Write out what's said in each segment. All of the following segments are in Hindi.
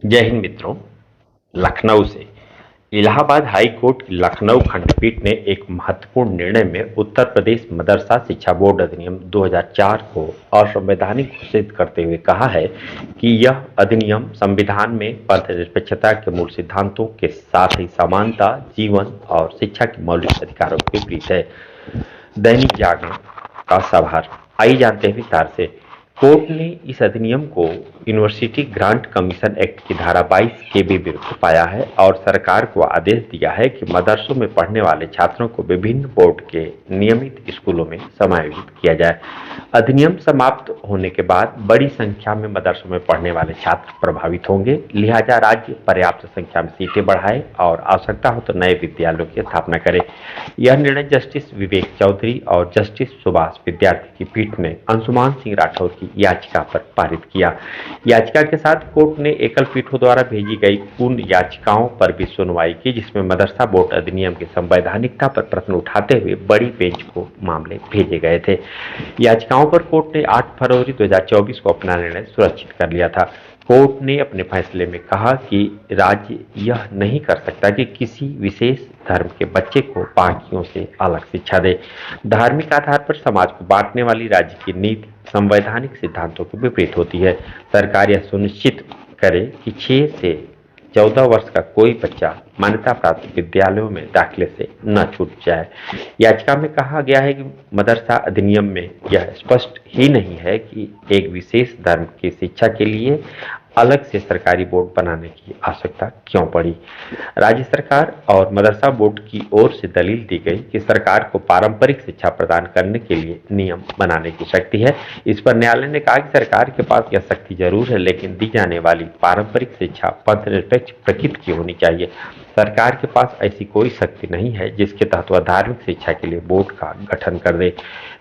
जय हिंद मित्रों। लखनऊ से इलाहाबाद हाई कोर्ट की लखनऊ खंडपीठ ने एक महत्वपूर्ण निर्णय में उत्तर प्रदेश मदरसा शिक्षा बोर्ड अधिनियम 2004 को असंवैधानिक घोषित करते हुए कहा है कि यह अधिनियम संविधान में पथनिरपेक्षता के मूल सिद्धांतों के साथ ही समानता, जीवन और शिक्षा के मौलिक अधिकारों के विपरीत है। दैनिक जागरण का सवाल, आइए जानते हैं विस्तार से। कोर्ट ने इस अधिनियम को यूनिवर्सिटी ग्रांट कमीशन एक्ट की धारा 22 के भी विरुद्ध पाया है और सरकार को आदेश दिया है कि मदरसों में पढ़ने वाले छात्रों को विभिन्न बोर्ड के नियमित स्कूलों में समायोजित किया जाए। अधिनियम समाप्त होने के बाद बड़ी संख्या में मदरसों में पढ़ने वाले छात्र प्रभावित होंगे, लिहाजा राज्य पर्याप्त संख्या में सीटें बढ़ाए और आवश्यकता हो तो नए विद्यालयों की स्थापना करे। यह निर्णय जस्टिस विवेक चौधरी और जस्टिस सुभाष विद्यार्थी की पीठ ने अंशुमान सिंह राठौर की याचिका पर पारित किया। याचिका के साथ कोर्ट ने एकल पीठों द्वारा भेजी गई उन याचिकाओं पर भी सुनवाई की जिसमें मदरसा बोर्ड अधिनियम की संवैधानिकता पर प्रश्न उठाते हुए बड़ी बेंच को मामले भेजे गए थे। याचिकाओं पर कोर्ट ने 8 फरवरी 2024 को अपना निर्णय सुरक्षित कर लिया था। कोर्ट ने अपने फैसले में कहा कि राज्य यह नहीं कर सकता कि किसी विशेष धर्म के बच्चे को बाकियों से अलग शिक्षा दे। धार्मिक आधार पर समाज को बांटने वाली राज्य की नीति संवैधानिक सिद्धांतों के विपरीत होती है। सरकार यह सुनिश्चित करे कि 6 से 14 वर्ष का कोई बच्चा मान्यता प्राप्त विद्यालयों में दाखिले से न छूट जाए। याचिका में कहा गया है कि मदरसा अधिनियम में यह स्पष्ट ही नहीं है कि एक विशेष धर्म की शिक्षा के लिए अलग से सरकारी बोर्ड बनाने की आवश्यकता क्यों पड़ी। राज्य सरकार और मदरसा बोर्ड की ओर से दलील दी गई कि सरकार को पारंपरिक शिक्षा प्रदान करने के लिए नियम बनाने की शक्ति है। इस पर न्यायालय ने कहा कि सरकार के पास यह शक्ति जरूर है, लेकिन दी जाने वाली पारंपरिक शिक्षा पथनिरपेक्ष प्रकृति की होनी चाहिए। सरकार के पास ऐसी कोई शक्ति नहीं है जिसके तहत वह धार्मिक शिक्षा के लिए बोर्ड का गठन कर दे।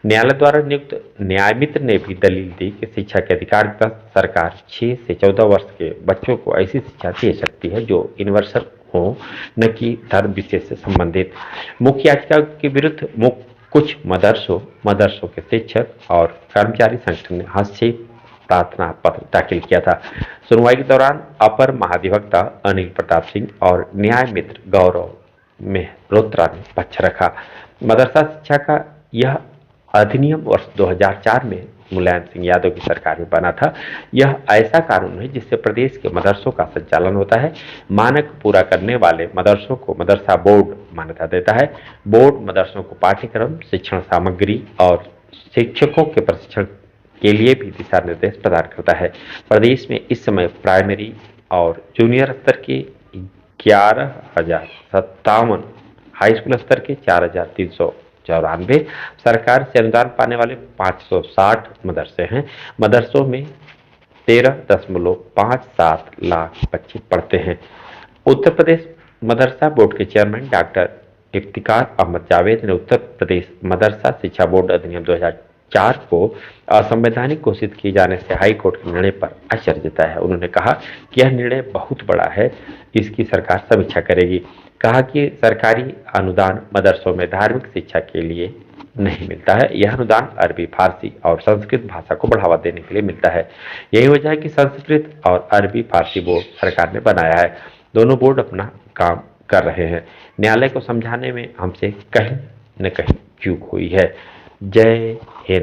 न्यायालय द्वारा नियुक्त न्यायमित्र ने भी दलील दी कि शिक्षा के अधिकार के तहत सरकार 6 से 14 वर्ष के बच्चों को ऐसी शिक्षा दे सकती है जो यूनिवर्सल हो, न कि धर्म विशेष से संबंधित। मुख्य याचिका के विरुद्ध कुछ मदरसों के शिक्षक और कर्मचारी संगठन ने हस्तक्षेप प्रार्थना पत्र दाखिल किया था। सुनवाई के दौरान अपर महाधिवक्ता अनिल प्रताप सिंह और न्याय मित्र गौरव मेहरोत्रा ने पक्ष रखा। मदरसा शिक्षा का यह अधिनियम वर्ष 2004 में मुलायम सिंह यादव की सरकार में बना था। यह ऐसा कानून है जिससे प्रदेश के मदरसों का संचालन होता है। मानक पूरा करने वाले मदरसों को मदरसा बोर्ड मान्यता देता है। बोर्ड मदरसों को पाठ्यक्रम, शिक्षण सामग्री और शिक्षकों के प्रशिक्षण के लिए भी दिशा निर्देश प्रदान करता है। प्रदेश में इस समय प्राइमरी और जूनियर स्तर के 11,057, हाई स्कूल स्तर के 4,394, सरकार से अनुदान पाने वाले 560 मदरसे हैं। मदरसों में 13.57 लाख बच्चे पढ़ते हैं। उत्तर प्रदेश मदरसा बोर्ड के चेयरमैन डॉक्टर इफ्तिकार अहमद जावेद ने उत्तर प्रदेश मदरसा शिक्षा बोर्ड अधिनियम 2004 को असंवैधानिक घोषित किए जाने से हाई कोर्ट के निर्णय पर आश्चर्य जताया है। उन्होंने कहा कि यह निर्णय बहुत बड़ा है, इसकी सरकार समीक्षा करेगी। कहा कि सरकारी अनुदान मदरसों में धार्मिक शिक्षा के लिए नहीं मिलता है। यह अनुदान अरबी, फारसी और संस्कृत भाषा को बढ़ावा देने के लिए मिलता है। यही वजह है कि संस्कृत और अरबी फारसी बोर्ड सरकार ने बनाया है। दोनों बोर्ड अपना काम कर रहे हैं। न्यायालय को समझाने में हमसे कहीं न कहीं चूक हुई है। जय हिंद।